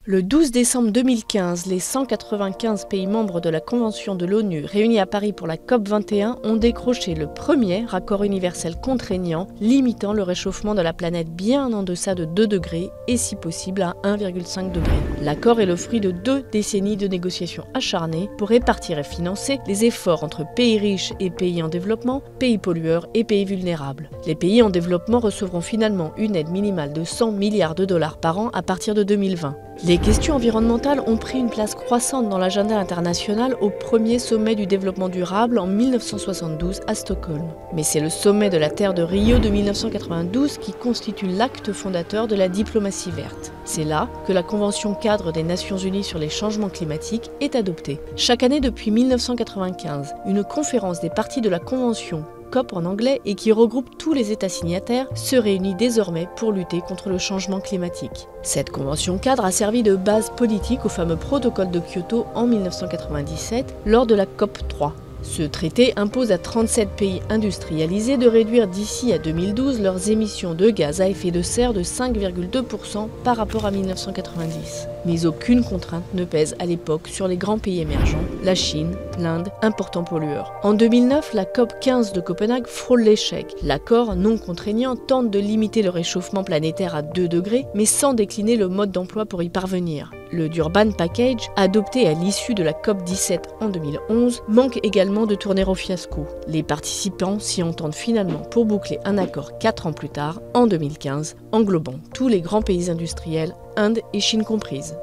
Le 12 décembre 2015, les 195 pays membres de la Convention de l'ONU réunis à Paris pour la COP21 ont décroché le premier accord universel contraignant limitant le réchauffement de la planète bien en deçà de 2 degrés et si possible à 1,5 degré. L'accord est le fruit de 2 décennies de négociations acharnées pour répartir et financer les efforts entre pays riches et pays en développement, pays pollueurs et pays vulnérables. Les pays en développement recevront finalement une aide minimale de 100 milliards de dollars par an à partir de 2020. Les questions environnementales ont pris une place croissante dans l'agenda international au premier sommet du développement durable en 1972 à Stockholm. Mais c'est le sommet de la Terre de Rio de 1992 qui constitue l'acte fondateur de la diplomatie verte. C'est là que la Convention cadre des Nations Unies sur les changements climatiques est adoptée. Chaque année depuis 1995, une conférence des parties de la Convention, COP en anglais, et qui regroupe tous les États signataires, se réunit désormais pour lutter contre le changement climatique. Cette convention cadre a servi de base politique au fameux protocole de Kyoto en 1997 lors de la COP 3. Ce traité impose à 37 pays industrialisés de réduire d'ici à 2012 leurs émissions de gaz à effet de serre de 5,2% par rapport à 1990. Mais aucune contrainte ne pèse à l'époque sur les grands pays émergents, la Chine, l'Inde, importants pollueurs. En 2009, la COP 15 de Copenhague frôle l'échec. L'accord non contraignant tente de limiter le réchauffement planétaire à 2 degrés, mais sans décliner le mode d'emploi pour y parvenir. Le Durban Package, adopté à l'issue de la COP 17 en 2011, manque également de tourner au fiasco. Les participants s'y entendent finalement pour boucler un accord 4 ans plus tard, en 2015, englobant tous les grands pays industriels, Inde et Chine comprises.